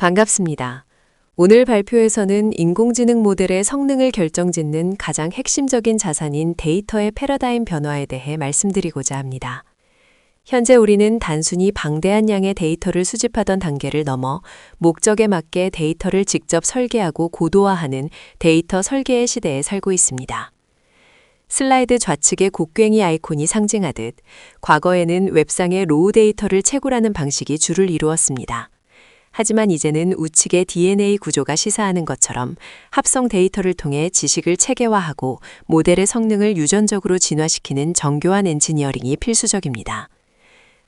반갑습니다. 오늘 발표에서는 인공지능 모델의 성능을 결정짓는 가장 핵심적인 자산인 데이터의 패러다임 변화에 대해 말씀드리고자 합니다. 현재 우리는 단순히 방대한 양의 데이터를 수집하던 단계를 넘어 목적에 맞게 데이터를 직접 설계하고 고도화하는 데이터 설계의 시대에 살고 있습니다. 슬라이드 좌측의 곡괭이 아이콘이 상징하듯 과거에는 웹상의 로우 데이터를 채굴하는 방식이 주를 이루었습니다. 하지만 이제는 우측의 DNA 구조가 시사하는 것처럼 합성 데이터를 통해 지식을 체계화하고 모델의 성능을 유전적으로 진화시키는 정교한 엔지니어링이 필수적입니다.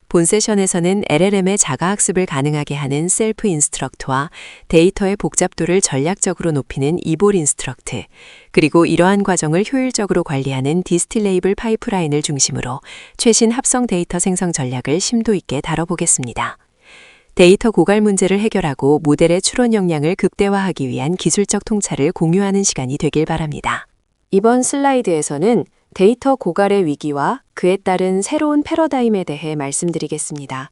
본 세션에서는 LLM의 자가학습을 가능하게 하는 셀프 인스트럭트와 데이터의 복잡도를 전략적으로 높이는 이볼 인스트럭트, 그리고 이러한 과정을 효율적으로 관리하는 디스틸레이블 파이프라인을 중심으로 최신 합성 데이터 생성 전략을 심도 있게 다뤄보겠습니다. 데이터 고갈 문제를 해결하고 모델의 추론 역량을 극대화하기 위한 기술적 통찰을 공유하는 시간이 되길 바랍니다. 이번 슬라이드에서는 데이터 고갈의 위기와 그에 따른 새로운 패러다임에 대해 말씀드리겠습니다.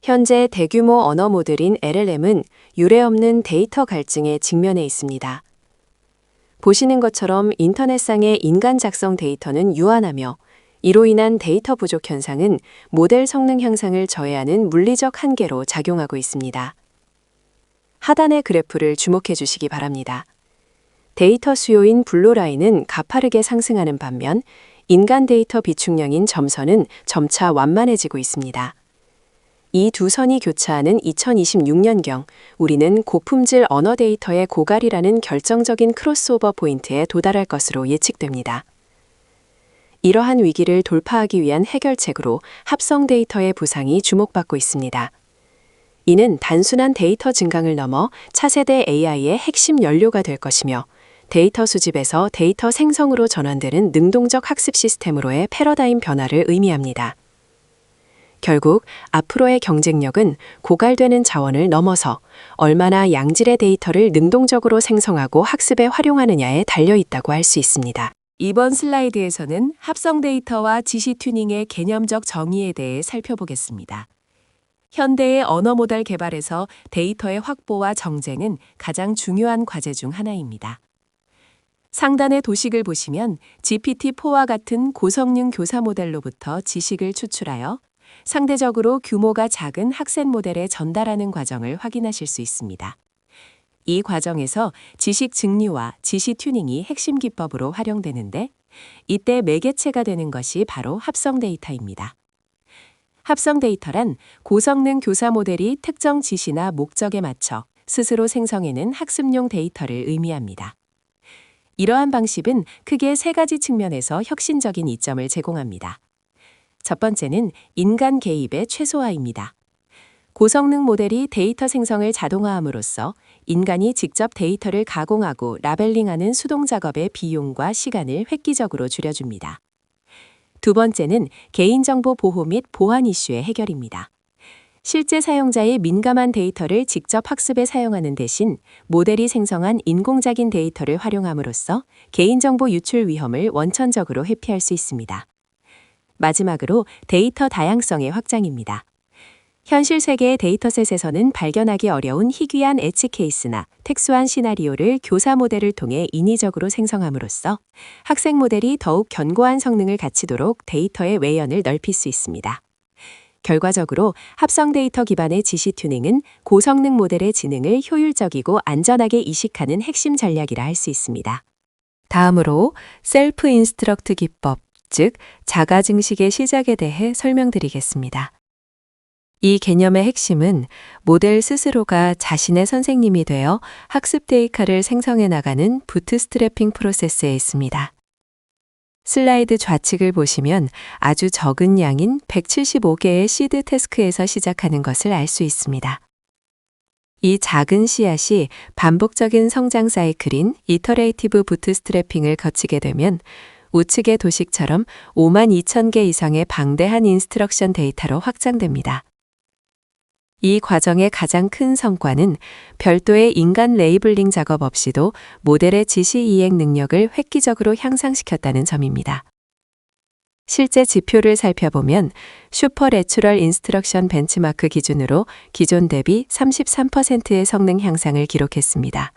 현재 대규모 언어 모델인 LLM은 유례없는 데이터 갈증에 직면해 있습니다. 보시는 것처럼 인터넷상의 인간 작성 데이터는 유한하며 이로 인한 데이터 부족 현상은 모델 성능 향상을 저해하는 물리적 한계로 작용하고 있습니다. 하단의 그래프를 주목해 주시기 바랍니다. 데이터 수요인 블루라인은 가파르게 상승하는 반면 인간 데이터 비축량인 점선은 점차 완만해지고 있습니다. 이 두 선이 교차하는 2026년경 우리는 고품질 언어 데이터의 고갈이라는 결정적인 크로스오버 포인트에 도달할 것으로 예측됩니다. 이러한 위기를 돌파하기 위한 해결책으로 합성 데이터의 부상이 주목받고 있습니다. 이는 단순한 데이터 증강을 넘어 차세대 AI의 핵심 연료가 될 것이며 데이터 수집에서 데이터 생성으로 전환되는 능동적 학습 시스템으로의 패러다임 변화를 의미합니다. 결국 앞으로의 경쟁력은 고갈되는 자원을 넘어서 얼마나 양질의 데이터를 능동적으로 생성하고 학습에 활용하느냐에 달려 있다고 할 수 있습니다. 이번 슬라이드에서는 합성 데이터와 지시 튜닝의 개념적 정의에 대해 살펴보겠습니다. 현대의 언어 모델 개발에서 데이터의 확보와 정쟁은 가장 중요한 과제 중 하나입니다. 상단의 도식을 보시면 GPT-4와 같은 고성능 교사 모델로부터 지식을 추출하여 상대적으로 규모가 작은 학생 모델에 전달하는 과정을 확인하실 수 있습니다. 이 과정에서 지식 증류와 지시 튜닝이 핵심 기법으로 활용되는데 이때 매개체가 되는 것이 바로 합성 데이터입니다. 합성 데이터란 고성능 교사 모델이 특정 지시나 목적에 맞춰 스스로 생성해낸 학습용 데이터를 의미합니다. 이러한 방식은 크게 세 가지 측면에서 혁신적인 이점을 제공합니다. 첫 번째는 인간 개입의 최소화입니다. 고성능 모델이 데이터 생성을 자동화함으로써 인간이 직접 데이터를 가공하고 라벨링하는 수동 작업의 비용과 시간을 획기적으로 줄여줍니다. 두 번째는 개인정보 보호 및 보안 이슈의 해결입니다. 실제 사용자의 민감한 데이터를 직접 학습에 사용하는 대신 모델이 생성한 인공작인 데이터를 활용함으로써 개인정보 유출 위험을 원천적으로 회피할 수 있습니다. 마지막으로 데이터 다양성의 확장입니다. 현실 세계의 데이터셋에서는 발견하기 어려운 희귀한 엣지 케이스나 특수한 시나리오를 교사 모델을 통해 인위적으로 생성함으로써 학생 모델이 더욱 견고한 성능을 갖추도록 데이터의 외연을 넓힐 수 있습니다. 결과적으로 합성 데이터 기반의 지시 튜닝은 고성능 모델의 지능을 효율적이고 안전하게 이식하는 핵심 전략이라 할 수 있습니다. 다음으로 셀프 인스트럭트 기법, 즉 자가 증식의 시작에 대해 설명드리겠습니다. 이 개념의 핵심은 모델 스스로가 자신의 선생님이 되어 학습 데이터를 생성해 나가는 부트스트래핑 프로세스에 있습니다. 슬라이드 좌측을 보시면 아주 적은 양인 175개의 시드 태스크에서 시작하는 것을 알 수 있습니다. 이 작은 씨앗이 반복적인 성장 사이클인 이터레이티브 부트스트래핑을 거치게 되면 우측의 도식처럼 52,000개 이상의 방대한 인스트럭션 데이터로 확장됩니다. 이 과정의 가장 큰 성과는 별도의 인간 레이블링 작업 없이도 모델의 지시 이행 능력을 획기적으로 향상시켰다는 점입니다. 실제 지표를 살펴보면 슈퍼 내추럴 인스트럭션 벤치마크 기준으로 기존 대비 33%의 성능 향상을 기록했습니다.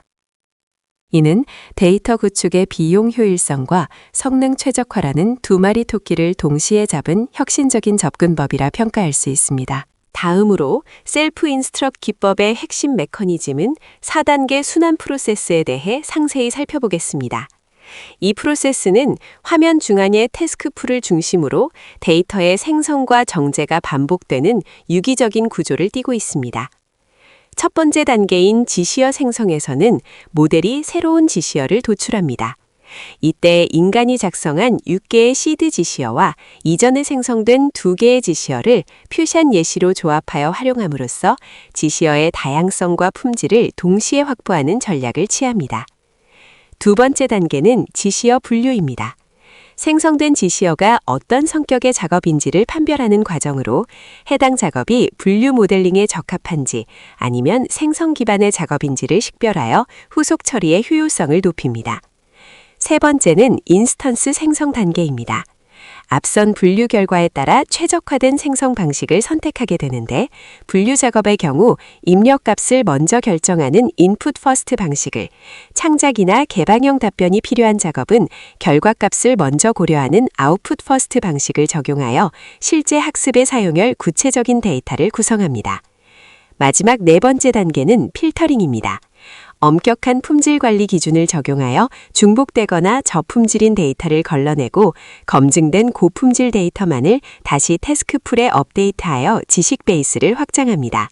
이는 데이터 구축의 비용 효율성과 성능 최적화라는 두 마리 토끼를 동시에 잡은 혁신적인 접근법이라 평가할 수 있습니다. 다음으로 셀프 인스트럭트 기법의 핵심 메커니즘은 4단계 순환 프로세스에 대해 상세히 살펴보겠습니다. 이 프로세스는 화면 중앙의 태스크풀을 중심으로 데이터의 생성과 정제가 반복되는 유기적인 구조를 띠고 있습니다. 첫 번째 단계인 지시어 생성에서는 모델이 새로운 지시어를 도출합니다. 이때 인간이 작성한 6개의 시드 지시어와 이전에 생성된 2개의 지시어를 퓨션 예시로 조합하여 활용함으로써 지시어의 다양성과 품질을 동시에 확보하는 전략을 취합니다. 두 번째 단계는 지시어 분류입니다. 생성된 지시어가 어떤 성격의 작업인지를 판별하는 과정으로 해당 작업이 분류 모델링에 적합한지 아니면 생성 기반의 작업인지를 식별하여 후속 처리의 효율성을 높입니다. 세 번째는 인스턴스 생성 단계입니다. 앞선 분류 결과에 따라 최적화된 생성 방식을 선택하게 되는데 분류 작업의 경우 입력 값을 먼저 결정하는 인풋 퍼스트 방식을, 창작이나 개방형 답변이 필요한 작업은 결과 값을 먼저 고려하는 아웃풋 퍼스트 방식을 적용하여 실제 학습에 사용할 구체적인 데이터를 구성합니다. 마지막 네 번째 단계는 필터링입니다. 엄격한 품질 관리 기준을 적용하여 중복되거나 저품질인 데이터를 걸러내고 검증된 고품질 데이터만을 다시 태스크풀에 업데이트하여 지식 베이스를 확장합니다.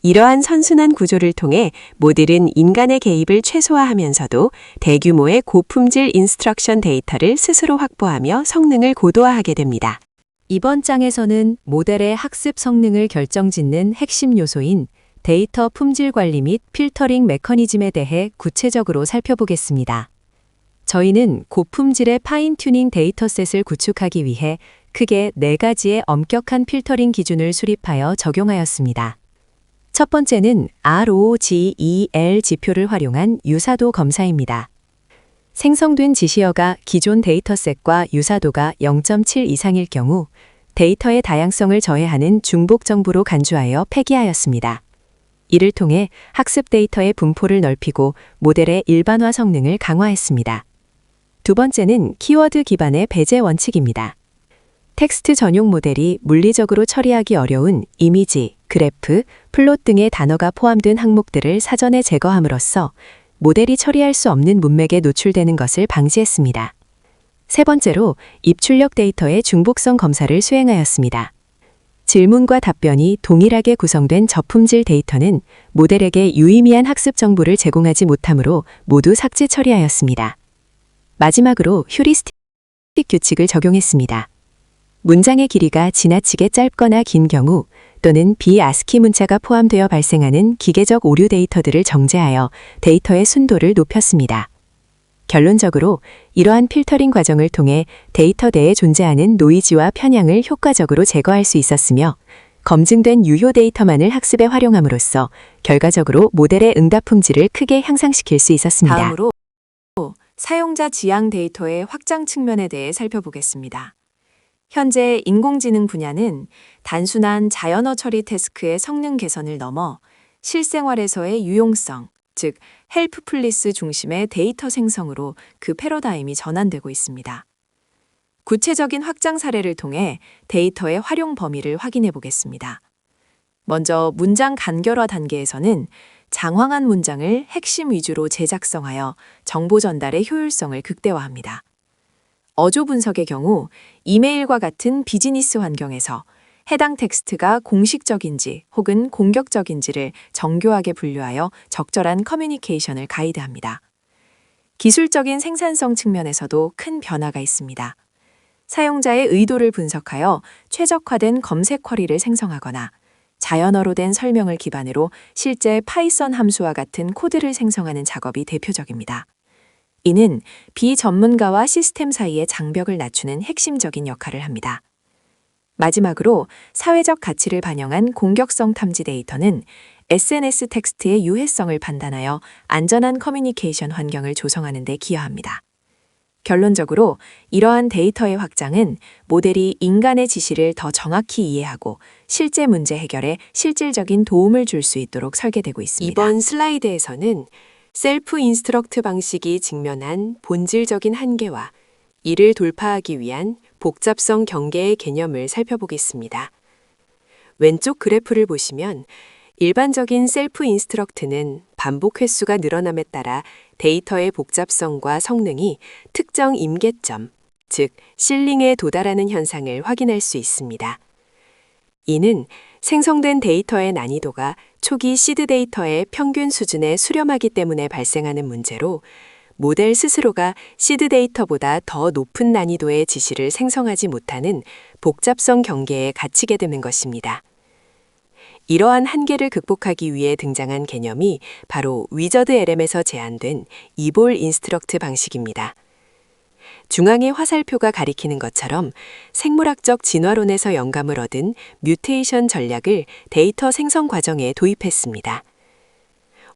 이러한 선순환 구조를 통해 모델은 인간의 개입을 최소화하면서도 대규모의 고품질 인스트럭션 데이터를 스스로 확보하며 성능을 고도화하게 됩니다. 이번 장에서는 모델의 학습 성능을 결정짓는 핵심 요소인 데이터 품질 관리 및 필터링 메커니즘에 대해 구체적으로 살펴보겠습니다. 저희는 고품질의 파인 튜닝 데이터셋을 구축하기 위해 크게 4가지의 엄격한 필터링 기준을 수립하여 적용하였습니다. 첫 번째는 ROGEL 지표를 활용한 유사도 검사입니다. 생성된 지시어가 기존 데이터셋과 유사도가 0.7 이상일 경우 데이터의 다양성을 저해하는 중복 정보로 간주하여 폐기하였습니다. 이를 통해 학습 데이터의 분포를 넓히고 모델의 일반화 성능을 강화했습니다. 두 번째는 키워드 기반의 배제 원칙입니다. 텍스트 전용 모델이 물리적으로 처리하기 어려운 이미지, 그래프, 플롯 등의 단어가 포함된 항목들을 사전에 제거함으로써 모델이 처리할 수 없는 문맥에 노출되는 것을 방지했습니다. 세 번째로 입출력 데이터의 중복성 검사를 수행하였습니다. 질문과 답변이 동일하게 구성된 저품질 데이터는 모델에게 유의미한 학습 정보를 제공하지 못하므로 모두 삭제 처리하였습니다. 마지막으로 휴리스틱 규칙을 적용했습니다. 문장의 길이가 지나치게 짧거나 긴 경우 또는 비아스키 문자가 포함되어 발생하는 기계적 오류 데이터들을 정제하여 데이터의 순도를 높였습니다. 결론적으로 이러한 필터링 과정을 통해 데이터 내에 존재하는 노이즈와 편향을 효과적으로 제거할 수 있었으며 검증된 유효 데이터만을 학습에 활용함으로써 결과적으로 모델의 응답 품질을 크게 향상시킬 수 있었습니다. 다음으로 사용자 지향 데이터의 확장 측면에 대해 살펴보겠습니다. 현재 인공지능 분야는 단순한 자연어 처리 태스크의 성능 개선을 넘어 실생활에서의 유용성, 즉 헬프풀리스 중심의 데이터 생성으로 그 패러다임이 전환되고 있습니다. 구체적인 확장 사례를 통해 데이터의 활용 범위를 확인해 보겠습니다. 먼저 문장 간결화 단계에서는 장황한 문장을 핵심 위주로 재작성하여 정보 전달의 효율성을 극대화합니다. 어조 분석의 경우 이메일과 같은 비즈니스 환경에서 해당 텍스트가 공식적인지 혹은 공격적인지를 정교하게 분류하여 적절한 커뮤니케이션을 가이드합니다. 기술적인 생산성 측면에서도 큰 변화가 있습니다. 사용자의 의도를 분석하여 최적화된 검색 쿼리를 생성하거나 자연어로 된 설명을 기반으로 실제 파이썬 함수와 같은 코드를 생성하는 작업이 대표적입니다. 이는 비전문가와 시스템 사이의 장벽을 낮추는 핵심적인 역할을 합니다. 마지막으로 사회적 가치를 반영한 공격성 탐지 데이터는 SNS 텍스트의 유해성을 판단하여 안전한 커뮤니케이션 환경을 조성하는 데 기여합니다. 결론적으로 이러한 데이터의 확장은 모델이 인간의 지시를 더 정확히 이해하고 실제 문제 해결에 실질적인 도움을 줄 수 있도록 설계되고 있습니다. 이번 슬라이드에서는 셀프 인스트럭트 방식이 직면한 본질적인 한계와 이를 돌파하기 위한 복잡성 경계의 개념을 살펴보겠습니다. 왼쪽 그래프를 보시면 일반적인 셀프 인스트럭트는 반복 횟수가 늘어남에 따라 데이터의 복잡성과 성능이 특정 임계점, 즉 실링에 도달하는 현상을 확인할 수 있습니다. 이는 생성된 데이터의 난이도가 초기 시드 데이터의 평균 수준에 수렴하기 때문에 발생하는 문제로 모델 스스로가 시드 데이터보다 더 높은 난이도의 지시를 생성하지 못하는 복잡성 경계에 갇히게 되는 것입니다. 이러한 한계를 극복하기 위해 등장한 개념이 바로 위저드 LM에서 제안된 이볼 인스트럭트 방식입니다. 중앙의 화살표가 가리키는 것처럼 생물학적 진화론에서 영감을 얻은 뮤테이션 전략을 데이터 생성 과정에 도입했습니다.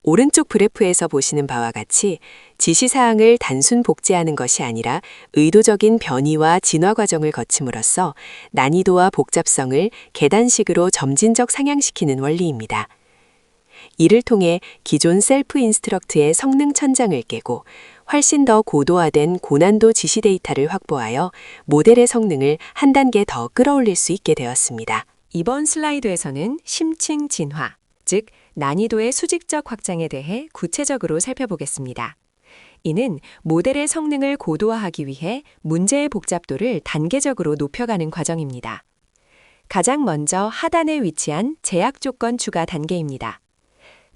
오른쪽 그래프에서 보시는 바와 같이 지시사항을 단순 복제하는 것이 아니라 의도적인 변이와 진화 과정을 거침으로써 난이도와 복잡성을 계단식으로 점진적 상향시키는 원리입니다. 이를 통해 기존 셀프 인스트럭트의 성능 천장을 깨고 훨씬 더 고도화된 고난도 지시 데이터를 확보하여 모델의 성능을 한 단계 더 끌어올릴 수 있게 되었습니다. 이번 슬라이드에서는 심층 진화, 즉 난이도의 수직적 확장에 대해 구체적으로 살펴보겠습니다. 이는 모델의 성능을 고도화하기 위해 문제의 복잡도를 단계적으로 높여가는 과정입니다. 가장 먼저 하단에 위치한 제약 조건 추가 단계입니다.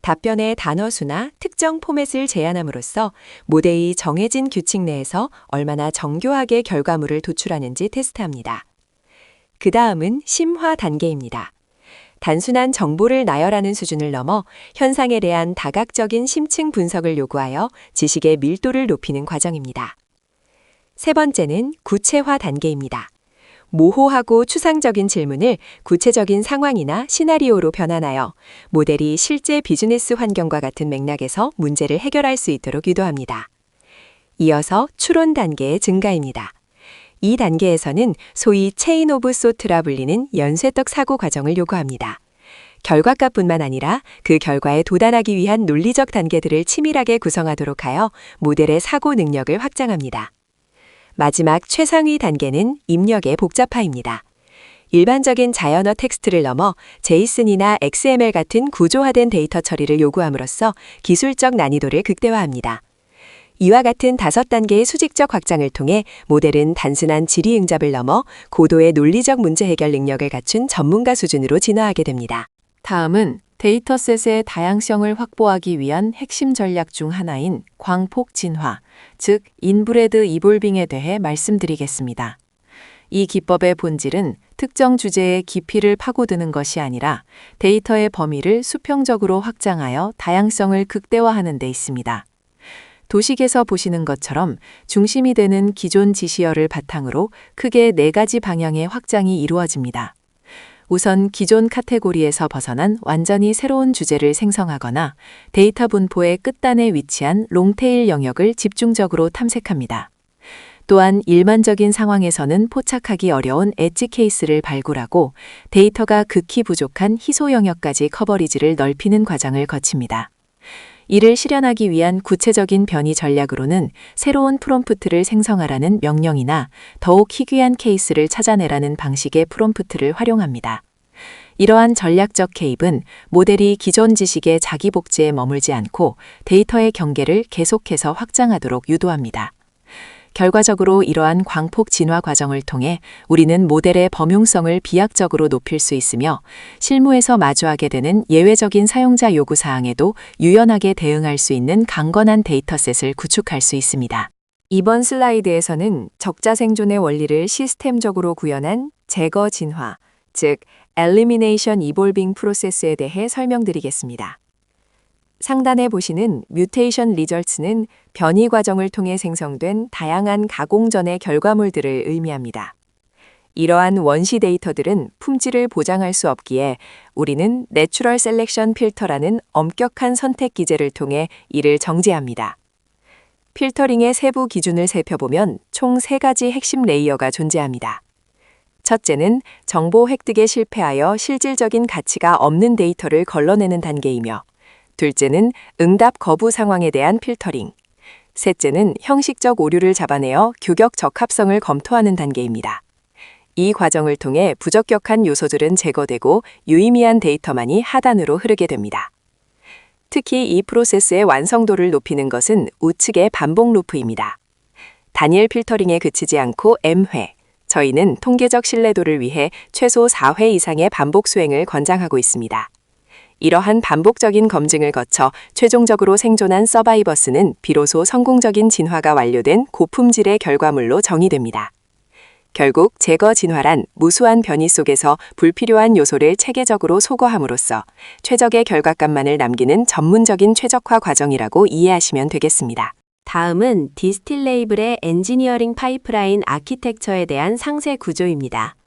답변의 단어 수나 특정 포맷을 제한함으로써 모델이 정해진 규칙 내에서 얼마나 정교하게 결과물을 도출하는지 테스트합니다. 그 다음은 심화 단계입니다. 단순한 정보를 나열하는 수준을 넘어 현상에 대한 다각적인 심층 분석을 요구하여 지식의 밀도를 높이는 과정입니다. 세 번째는 구체화 단계입니다. 모호하고 추상적인 질문을 구체적인 상황이나 시나리오로 변환하여 모델이 실제 비즈니스 환경과 같은 맥락에서 문제를 해결할 수 있도록 유도합니다. 이어서 추론 단계의 증가입니다. 이 단계에서는 소위 체인 오브 소트라 불리는 연쇄떡 사고 과정을 요구합니다. 결과값뿐만 아니라 그 결과에 도달하기 위한 논리적 단계들을 치밀하게 구성하도록 하여 모델의 사고 능력을 확장합니다. 마지막 최상위 단계는 입력의 복잡화입니다. 일반적인 자연어 텍스트를 넘어 제이슨이나 XML 같은 구조화된 데이터 처리를 요구함으로써 기술적 난이도를 극대화합니다. 이와 같은 5단계의 수직적 확장을 통해 모델은 단순한 질의응답을 넘어 고도의 논리적 문제 해결 능력을 갖춘 전문가 수준으로 진화하게 됩니다. 다음은 데이터셋의 다양성을 확보하기 위한 핵심 전략 중 하나인 광폭 진화, 즉 인브레드 이볼빙에 대해 말씀드리겠습니다. 이 기법의 본질은 특정 주제의 깊이를 파고드는 것이 아니라 데이터의 범위를 수평적으로 확장하여 다양성을 극대화하는 데 있습니다. 도식에서 보시는 것처럼 중심이 되는 기존 지시어를 바탕으로 크게 4가지 방향의 확장이 이루어집니다. 우선 기존 카테고리에서 벗어난 완전히 새로운 주제를 생성하거나 데이터 분포의 끝단에 위치한 롱테일 영역을 집중적으로 탐색합니다. 또한 일반적인 상황에서는 포착하기 어려운 엣지 케이스를 발굴하고 데이터가 극히 부족한 희소 영역까지 커버리지를 넓히는 과정을 거칩니다. 이를 실현하기 위한 구체적인 변이 전략으로는 새로운 프롬프트를 생성하라는 명령이나 더욱 희귀한 케이스를 찾아내라는 방식의 프롬프트를 활용합니다. 이러한 전략적 개입은 모델이 기존 지식의 자기 복제에 머물지 않고 데이터의 경계를 계속해서 확장하도록 유도합니다. 결과적으로 이러한 광폭 진화 과정을 통해 우리는 모델의 범용성을 비약적으로 높일 수 있으며 실무에서 마주하게 되는 예외적인 사용자 요구사항에도 유연하게 대응할 수 있는 강건한 데이터셋을 구축할 수 있습니다. 이번 슬라이드에서는 적자 생존의 원리를 시스템적으로 구현한 제거 진화, 즉 Elimination Evolving Process에 대해 설명드리겠습니다. 상단에 보시는 뮤테이션 리절츠는 변이 과정을 통해 생성된 다양한 가공 전의 결과물들을 의미합니다. 이러한 원시 데이터들은 품질을 보장할 수 없기에 우리는 내추럴 셀렉션 필터라는 엄격한 선택 기제를 통해 이를 정제합니다. 필터링의 세부 기준을 살펴보면 총 3가지 핵심 레이어가 존재합니다. 첫째는 정보 획득에 실패하여 실질적인 가치가 없는 데이터를 걸러내는 단계이며, 둘째는 응답 거부 상황에 대한 필터링, 셋째는 형식적 오류를 잡아내어 규격 적합성을 검토하는 단계입니다. 이 과정을 통해 부적격한 요소들은 제거되고 유의미한 데이터만이 하단으로 흐르게 됩니다. 특히 이 프로세스의 완성도를 높이는 것은 우측의 반복 루프입니다. 단일 필터링에 그치지 않고 M회, 저희는 통계적 신뢰도를 위해 최소 4회 이상의 반복 수행을 권장하고 있습니다. 이러한 반복적인 검증을 거쳐 최종적으로 생존한 서바이버스는 비로소 성공적인 진화가 완료된 고품질의 결과물로 정의됩니다. 결국 제거 진화란 무수한 변이 속에서 불필요한 요소를 체계적으로 소거함으로써 최적의 결과값만을 남기는 전문적인 최적화 과정이라고 이해하시면 되겠습니다. 다음은 디스틸 레이블의 엔지니어링 파이프라인 아키텍처에 대한 상세 구조입니다.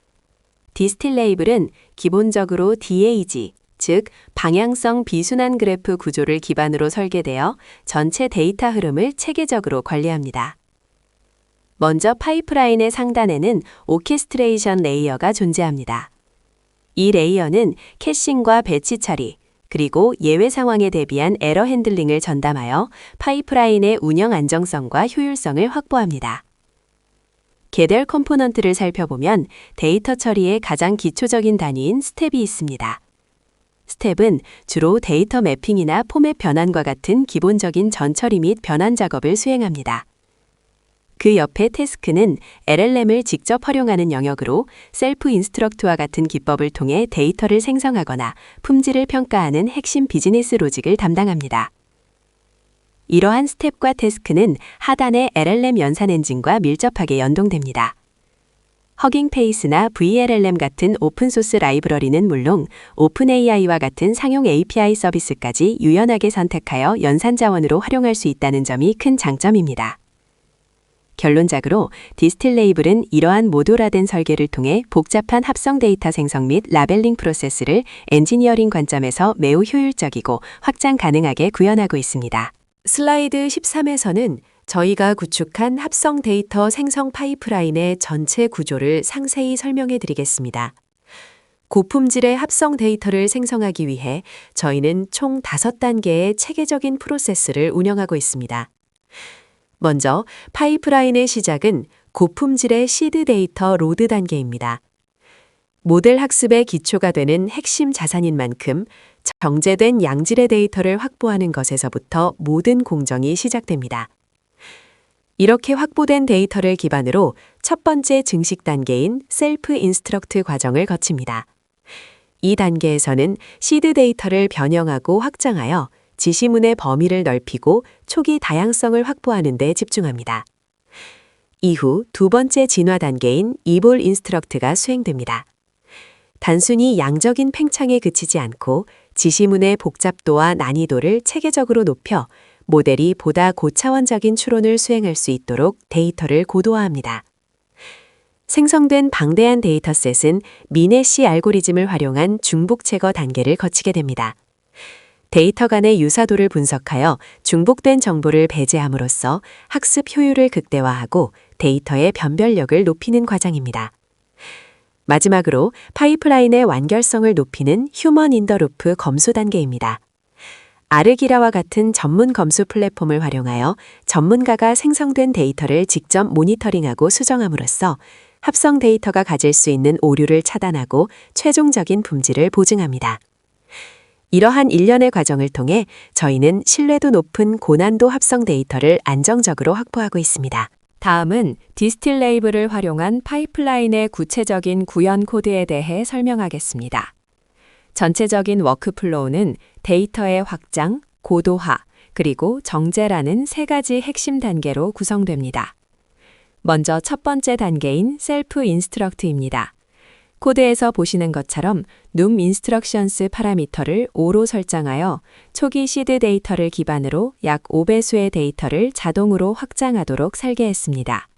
디스틸 레이블은 기본적으로 DAG, 즉 방향성 비순환 그래프 구조를 기반으로 설계되어 전체 데이터 흐름을 체계적으로 관리합니다. 먼저 파이프라인의 상단에는 오케스트레이션 레이어가 존재합니다. 이 레이어는 캐싱과 배치 처리, 그리고 예외 상황에 대비한 에러 핸들링을 전담하여 파이프라인의 운영 안정성과 효율성을 확보합니다. 개별 컴포넌트를 살펴보면 데이터 처리의 가장 기초적인 단위인 스텝이 있습니다. 스텝은 주로 데이터 매핑이나 포맷 변환과 같은 기본적인 전처리 및 변환 작업을 수행합니다. 그 옆에 태스크는 LLM을 직접 활용하는 영역으로 셀프 인스트럭트와 같은 기법을 통해 데이터를 생성하거나 품질을 평가하는 핵심 비즈니스 로직을 담당합니다. 이러한 스텝과 태스크는 하단의 LLM 연산 엔진과 밀접하게 연동됩니다. 허깅 페이스나 VLLM 같은 오픈소스 라이브러리는 물론 오픈AI와 같은 상용 API 서비스까지 유연하게 선택하여 연산 자원으로 활용할 수 있다는 점이 큰 장점입니다. 결론적으로 디스틸 레이블은 이러한 모듈화된 설계를 통해 복잡한 합성 데이터 생성 및 라벨링 프로세스를 엔지니어링 관점에서 매우 효율적이고 확장 가능하게 구현하고 있습니다. 슬라이드 13에서는 저희가 구축한 합성 데이터 생성 파이프라인의 전체 구조를 상세히 설명해 드리겠습니다. 고품질의 합성 데이터를 생성하기 위해 저희는 총 5단계의 체계적인 프로세스를 운영하고 있습니다. 먼저 파이프라인의 시작은 고품질의 시드 데이터 로드 단계입니다. 모델 학습의 기초가 되는 핵심 자산인 만큼 정제된 양질의 데이터를 확보하는 것에서부터 모든 공정이 시작됩니다. 이렇게 확보된 데이터를 기반으로 첫 번째 증식 단계인 셀프 인스트럭트 과정을 거칩니다. 이 단계에서는 시드 데이터를 변형하고 확장하여 지시문의 범위를 넓히고 초기 다양성을 확보하는 데 집중합니다. 이후 두 번째 진화 단계인 이볼 인스트럭트가 수행됩니다. 단순히 양적인 팽창에 그치지 않고 지시문의 복잡도와 난이도를 체계적으로 높여 모델이 보다 고차원적인 추론을 수행할 수 있도록 데이터를 고도화합니다. 생성된 방대한 데이터셋은 미네시 알고리즘을 활용한 중복 제거 단계를 거치게 됩니다. 데이터 간의 유사도를 분석하여 중복된 정보를 배제함으로써 학습 효율을 극대화하고 데이터의 변별력을 높이는 과정입니다. 마지막으로 파이프라인의 완결성을 높이는 휴먼 인 더 루프 검수 단계입니다. 아르기라와 같은 전문 검수 플랫폼을 활용하여 전문가가 생성된 데이터를 직접 모니터링하고 수정함으로써 합성 데이터가 가질 수 있는 오류를 차단하고 최종적인 품질을 보증합니다. 이러한 일련의 과정을 통해 저희는 신뢰도 높은 고난도 합성 데이터를 안정적으로 확보하고 있습니다. 다음은 디스틸 레이블을 활용한 파이프라인의 구체적인 구현 코드에 대해 설명하겠습니다. 전체적인 워크플로우는 데이터의 확장, 고도화, 그리고 정제라는 3가지 핵심 단계로 구성됩니다. 먼저 첫 번째 단계인 셀프 인스트럭트입니다. 코드에서 보시는 것처럼 num instructions 파라미터를 5로 설정하여 초기 시드 데이터를 기반으로 약 5배수의 데이터를 자동으로 확장하도록 설계했습니다.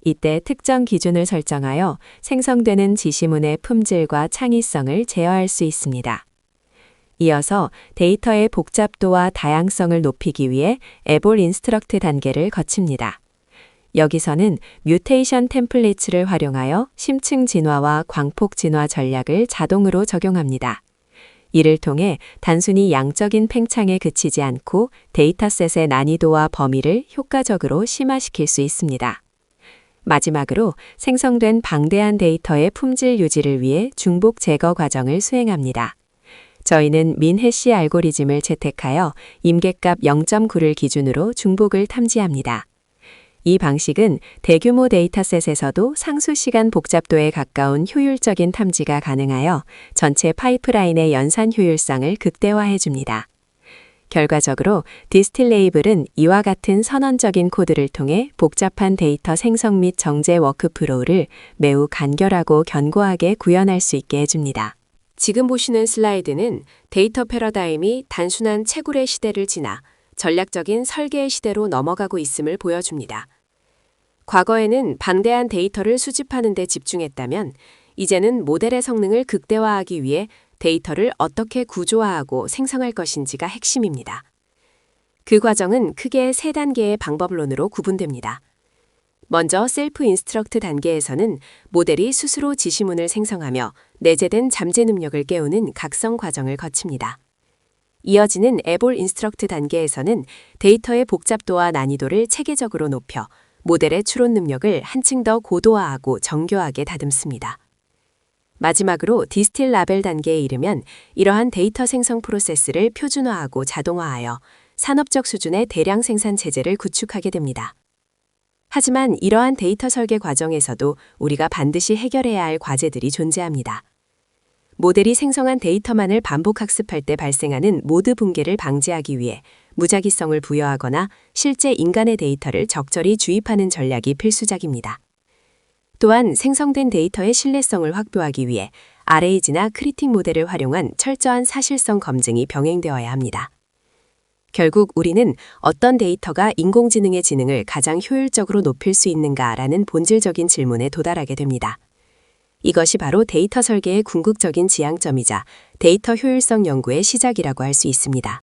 이때 특정 기준을 설정하여 생성되는 지시문의 품질과 창의성을 제어할 수 있습니다. 이어서 데이터의 복잡도와 다양성을 높이기 위해 에볼 인스트럭트 단계를 거칩니다. 여기서는 뮤테이션 템플릿을 활용하여 심층 진화와 광폭 진화 전략을 자동으로 적용합니다. 이를 통해 단순히 양적인 팽창에 그치지 않고 데이터셋의 난이도와 범위를 효과적으로 심화시킬 수 있습니다. 마지막으로 생성된 방대한 데이터의 품질 유지를 위해 중복 제거 과정을 수행합니다. 저희는 민해시 알고리즘을 채택하여 임계값 0.9를 기준으로 중복을 탐지합니다. 이 방식은 대규모 데이터셋에서도 상수 시간 복잡도에 가까운 효율적인 탐지가 가능하여 전체 파이프라인의 연산 효율성을 극대화해 줍니다. 결과적으로 디스틸 레이블은 이와 같은 선언적인 코드를 통해 복잡한 데이터 생성 및 정제 워크프로우를 매우 간결하고 견고하게 구현할 수 있게 해줍니다. 지금 보시는 슬라이드는 데이터 패러다임이 단순한 채굴의 시대를 지나 전략적인 설계의 시대로 넘어가고 있음을 보여줍니다. 과거에는 방대한 데이터를 수집하는 데 집중했다면 이제는 모델의 성능을 극대화하기 위해 데이터를 어떻게 구조화하고 생성할 것인지가 핵심입니다. 그 과정은 크게 3단계의 방법론으로 구분됩니다. 먼저 셀프 인스트럭트 단계에서는 모델이 스스로 지시문을 생성하며 내재된 잠재 능력을 깨우는 각성 과정을 거칩니다. 이어지는 에볼 인스트럭트 단계에서는 데이터의 복잡도와 난이도를 체계적으로 높여 모델의 추론 능력을 한층 더 고도화하고 정교하게 다듬습니다. 마지막으로 디스틸 라벨 단계에 이르면 이러한 데이터 생성 프로세스를 표준화하고 자동화하여 산업적 수준의 대량 생산 체제를 구축하게 됩니다. 하지만 이러한 데이터 설계 과정에서도 우리가 반드시 해결해야 할 과제들이 존재합니다. 모델이 생성한 데이터만을 반복 학습할 때 발생하는 모드 붕괴를 방지하기 위해 무작위성을 부여하거나 실제 인간의 데이터를 적절히 주입하는 전략이 필수적입니다. 또한 생성된 데이터의 신뢰성을 확보하기 위해 RAG나 크리틱 모델을 활용한 철저한 사실성 검증이 병행되어야 합니다. 결국 우리는 어떤 데이터가 인공지능의 지능을 가장 효율적으로 높일 수 있는가라는 본질적인 질문에 도달하게 됩니다. 이것이 바로 데이터 설계의 궁극적인 지향점이자 데이터 효율성 연구의 시작이라고 할 수 있습니다.